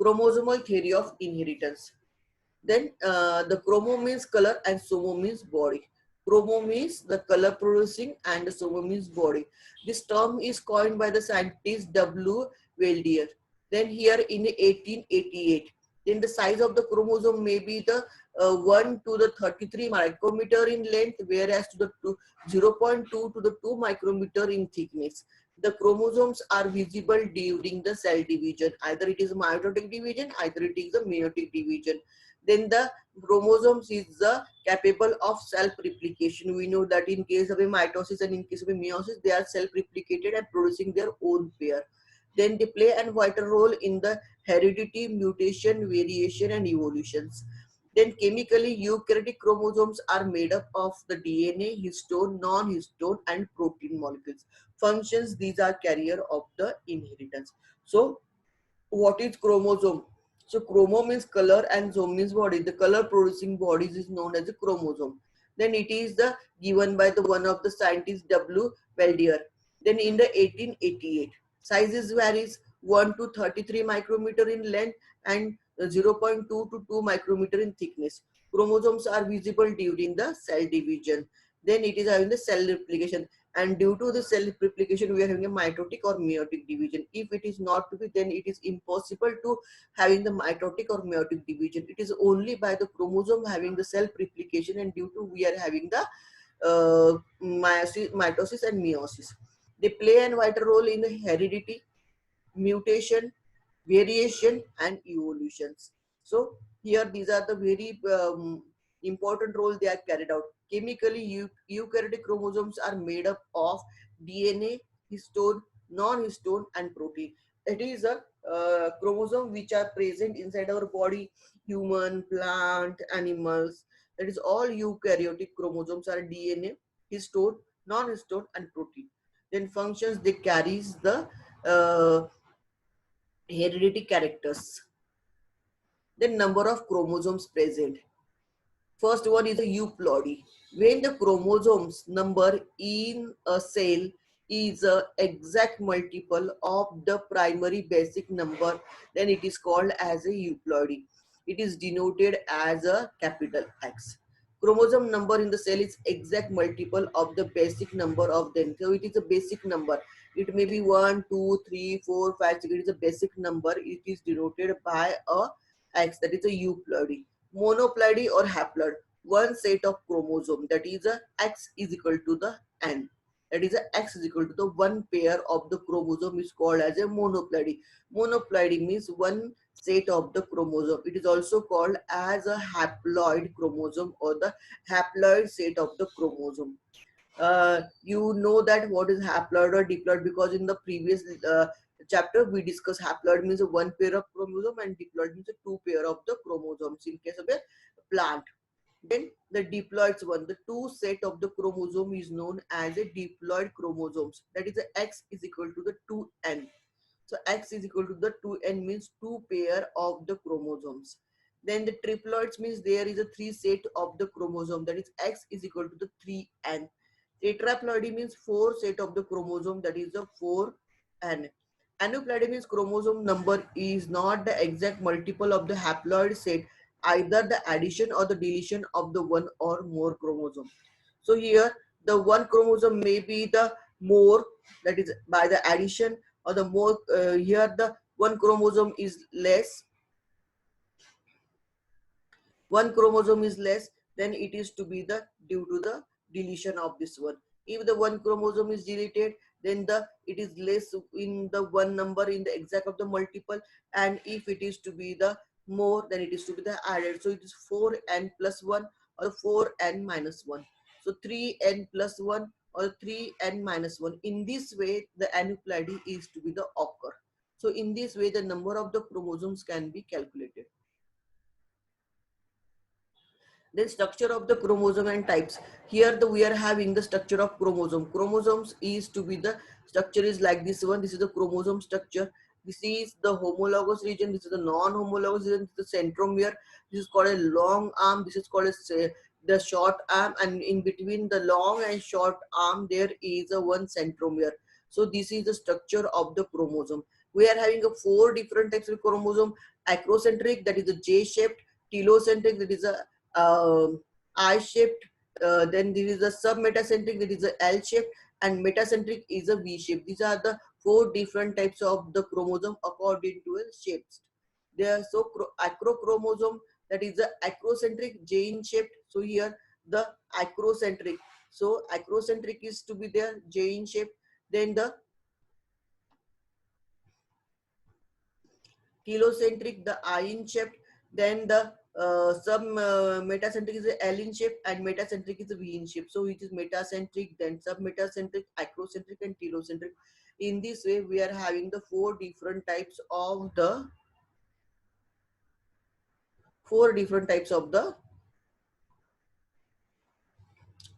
Chromosomal theory of inheritance. Then the chromo means color and somo means body. Chromo means the color producing and the somo means body. This term is coined by the scientist W. Weldier. Then here in 1888, then the size of the chromosome may be the 1 to the 33 micrometer in length, whereas to the 0.2 to the 2 micrometer in thickness. The chromosomes are visible during the cell division. Either it is mitotic division, either it is a meiotic division. Then the chromosomes is capable of self-replication. We know that in case of a mitosis and in case of a meiosis, they are self-replicated and producing their own pair. Then they play a vital role in the heredity, mutation, variation, and evolutions. Then chemically, eukaryotic chromosomes are made up of the DNA, histone, non-histone, and protein molecules. Functions, these are carrier of the inheritance. So what is chromosome? So chromo means color and zome means body. The color producing bodies is known as a chromosome. Then it is the given by the one of the scientists W. Weldier. Then in the 1888, sizes varies 1 to 33 micrometer in length and 0.2 to 2 micrometer in thickness. Chromosomes are visible during the cell division. Then it is having the cell replication, and due to the cell replication we are having a mitotic or meiotic division. If it is not to be, then it is impossible to having the mitotic or meiotic division. It is only by the chromosome having the self replication, and due to we are having the mitosis and meiosis. They play a vital role in the heredity, mutation, variation, and evolutions. So here these are the very important role they are carried out. Chemically, eukaryotic chromosomes are made up of DNA, histone, non-histone, and protein. It is a chromosome which are present inside our body, human, plant, animals. That is all eukaryotic chromosomes are DNA, histone, non-histone, and protein. Then functions, they carries the heredity characters. The number of chromosomes present. First one is a euploidy. When the chromosomes number in a cell is a exact multiple of the primary basic number, then it is called as a euploidy. It is denoted as a capital X. Chromosome number in the cell is exact multiple of the basic number of them. So it is a basic number. It may be 1, 2, 3, 4, 5, 6. It is a basic number. It is denoted by a X, that is a euploidy. Monoploidy or haploid, one set of chromosome, that is a X is equal to the N. That is a X is equal to the one pair of the chromosome is called as a monoploidy. Monoploidy means one set of the chromosome. It is also called as a haploid chromosome or the haploid set of the chromosome. You know that what is haploid or diploid, because in the previous chapter we discussed haploid means one pair of chromosome and diploid means two pair of the chromosomes in case of a plant. Then the diploids one, the two set of the chromosome is known as a diploid chromosomes. That is the X is equal to the 2n. So X is equal to the 2n means two pair of the chromosomes. Then the triploids means there is a three set of the chromosome, that is X is equal to the 3n. Tetraploidy means four set of the chromosome, that is the 4n. Aneuploidy means chromosome number is not the exact multiple of the haploid set, either the addition or the deletion of the one or more chromosome. So here the one chromosome may be the more, that is by the addition, or the more here the one chromosome is less, one chromosome is less, then it is to be the due to the deletion of this one. If the one chromosome is deleted, then the it is less in the one number in the exact of the multiple, and if it is to be the more, then it is to be the added. So it is 4n plus 1 or 4n minus 1. So 3n plus 1 or 3n minus 1. In this way the aneuploidy is to be the occur. So in this way the number of the chromosomes can be calculated. Then structure of the chromosome and types. Here we are having the structure of chromosome. Chromosomes is to be the structure is like this one. This is the chromosome structure. This is the homologous region. This is the non-homologous region. This is the centromere. This is called a long arm. This is called the short arm. And in between the long and short arm, there is a one centromere. So this is the structure of the chromosome. We are having a 4 different types of chromosome: acrocentric, that is a J-shaped; telocentric, that is a I-shaped; then there is a submetacentric, that is a L-shaped; and metacentric is a V-shape. These are the 4 different types of the chromosome according to a shapes. They are so acrochromosome, that is the acrocentric J shaped. So here the acrocentric. So acrocentric is to be there J shape. Then the telocentric, the I shaped. Then the sub metacentric is the L shape, and metacentric is the V shape. So it is metacentric, then submetacentric, acrocentric, and telocentric. In this way, we are having the 4 different types of the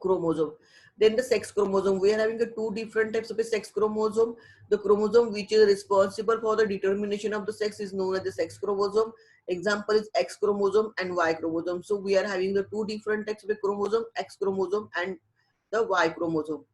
chromosome. Then the sex chromosome. We are having the 2 different types of a sex chromosome. The chromosome which is responsible for the determination of the sex is known as the sex chromosome. Example is X chromosome and Y chromosome. So we are having the 2 different types of a chromosome, X chromosome and the Y chromosome.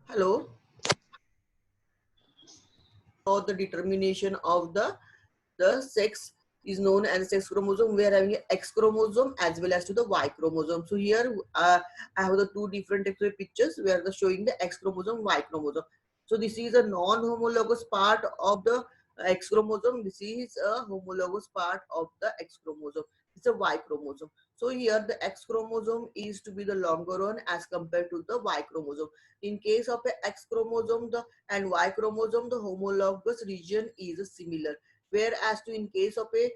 Hello. For the determination of the sex is known as sex chromosome. We are having a X chromosome as well as to the Y chromosome. So here I have the 2 different types of pictures where the showing the X chromosome, Y chromosome. So this is a non-homologous part of the X chromosome. This is a homologous part of the X chromosome. It's a Y chromosome. So here the X chromosome is to be the longer one as compared to the Y chromosome. In case of a X chromosome and Y chromosome, the homologous region is similar. Whereas to in case of a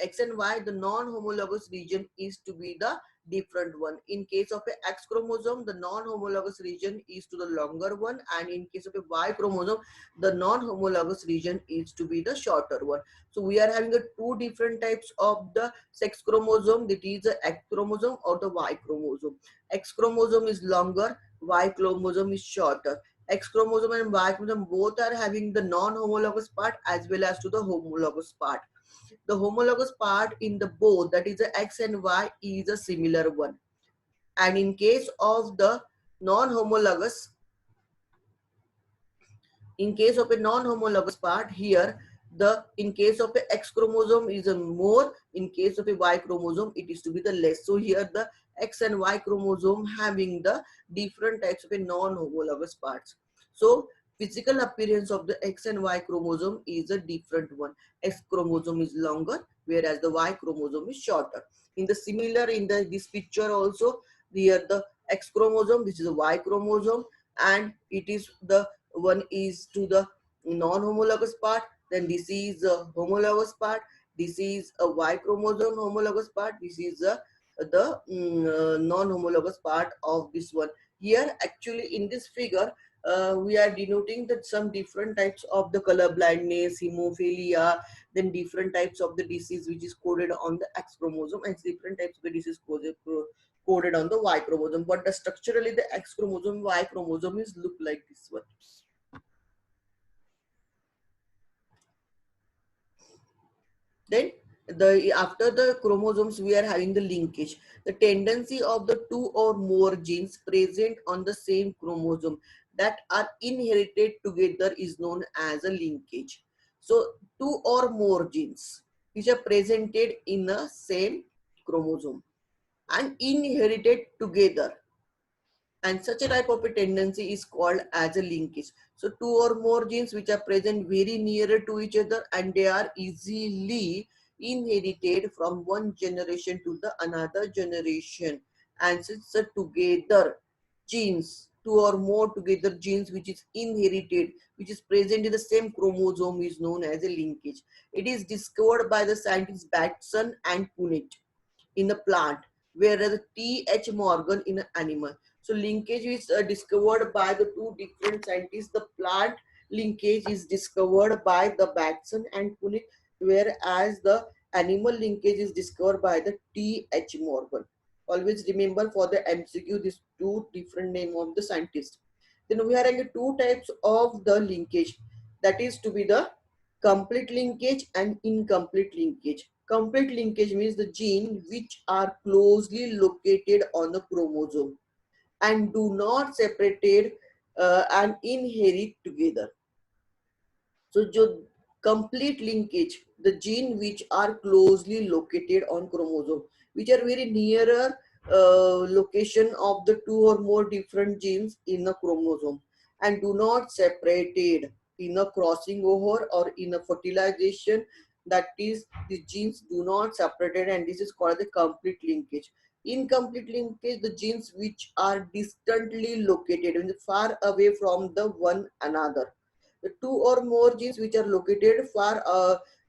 X and Y, the non-homologous region is to be the different one. In case of a X chromosome, the non-homologous region is to the longer one, and in case of a Y chromosome, the non-homologous region is to be the shorter one. So we are having a 2 different types of the sex chromosome. That is the X chromosome or the Y chromosome. X chromosome is longer, Y chromosome is shorter. X chromosome and Y chromosome both are having the non-homologous part as well as to the homologous part. The homologous part in the both, that is the X and Y, is a similar one. And in case of the non-homologous, in case of a non-homologous part here, the in case of a X chromosome is a more, in case of a Y chromosome it is to be the less. So here the X and Y chromosome having the different types of a non-homologous parts. So physical appearance of the X and Y chromosome is a different one. X chromosome is longer, whereas the Y chromosome is shorter. In the similar, in the this picture also, here the X chromosome, this is a Y chromosome, and it is the one is to the non-homologous part, then this is a homologous part, this is a Y chromosome homologous part, this is the non-homologous part of this one. Here actually in this figure we are denoting that some different types of the color blindness, hemophilia, then different types of the disease which is coded on the X chromosome, and different types of the disease coded on the Y chromosome. But the structurally the X chromosome, Y chromosome is look like this one. Then the after the chromosomes we are having the linkage. The tendency of the 2 or more genes present on the same chromosome that are inherited together is known as a linkage. So 2 or more genes which are presented in the same chromosome and inherited together, and such a type of a tendency is called as a linkage. So 2 or more genes which are present very nearer to each other and they are easily inherited from one generation to the another generation, and since the together genes, 2 or more together genes which is inherited, which is present in the same chromosome, is known as a linkage. It is discovered by the scientists Batson and Punnett in a plant, whereas T.H. Morgan in an animal. So linkage is discovered by the two different scientists. The plant linkage is discovered by the Batson and Punnett, whereas the animal linkage is discovered by the T.H. Morgan. Always remember for the MCQ these two different name of the scientist. Then we are having two types of the linkage, that is to be the complete linkage and incomplete linkage. Complete linkage means the gene which are closely located on the chromosome and do not separated and inherit together. So complete linkage, the gene which are closely located on chromosome, which are very nearer location of the two or more different genes in a chromosome and do not separated in a crossing over or in a fertilization. That is, the genes do not separated, and this is called the complete linkage. Incomplete linkage, the genes which are distantly located and far away from the one another. The two or more genes which are located far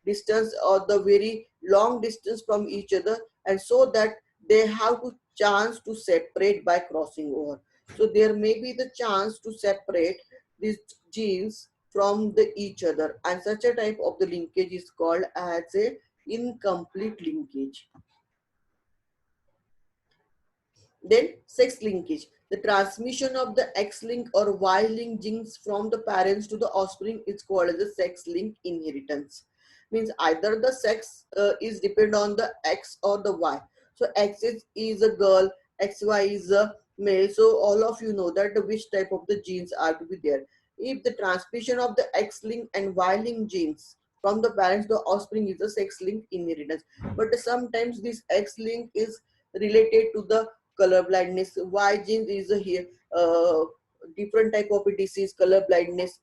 distance or the very long distance from each other, and so that they have to chance to separate by crossing over. So there may be the chance to separate these genes from the each other, and such a type of the linkage is called as a incomplete linkage. Then sex linkage. The transmission of the X-linked or Y-linked genes from the parents to the offspring is called as the sex-linked inheritance. Means either the sex is depend on the X or the Y. So X is a girl, XY is a male. So all of you know that which type of the genes are to be there. If the transmission of the X-linked and Y-linked genes from the parents to the offspring is a sex-linked inheritance. But sometimes this X-link is related to the color blindness. Y gene is a here different type of a disease, color blindness,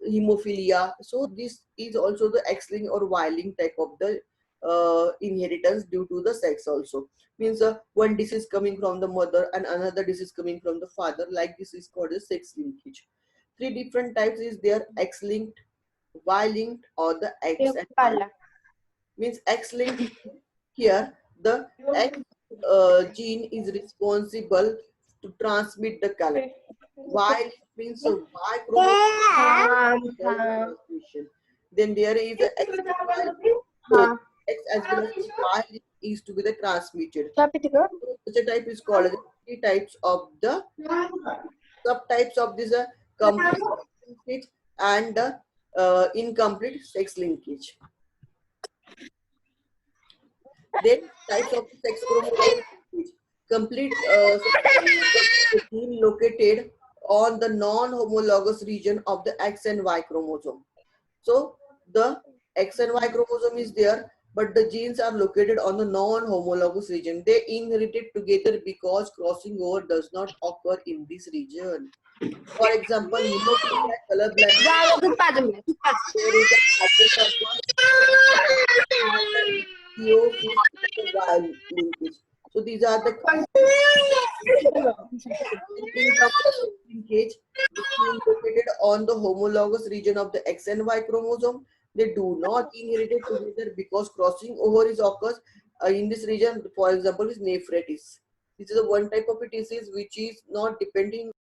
hemophilia. So this is also the X-linked or Y-linked type of the inheritance due to the sex also. Means one disease coming from the mother and another disease coming from the father. Like this is called a sex linkage. Three different types is there: X-linked, Y-linked, or the X and Y. Means X-linked, here the X gene is responsible to transmit the color. Y means Y chromosome transmission. Then there is a X and Y. So X as well as Y is to be the transmitted. So such a type is called as three types of the subtypes of this complete linkage and incomplete sex linkage. Then types of sex chromosome. Complete gene located on the non-homologous region of the X and Y chromosome. So the X and Y chromosome is there, but the genes are located on the non-homologous region. They inherited together because crossing over does not occur in this region. For example, hemophilia, color blindness, there is a Y linkage. So these are the linkage located on the homologous region of the X and Y chromosome. They do not inherit it together because crossing over is occurs in this region. For example, is nephritis. This is a one type of a disease which is not depending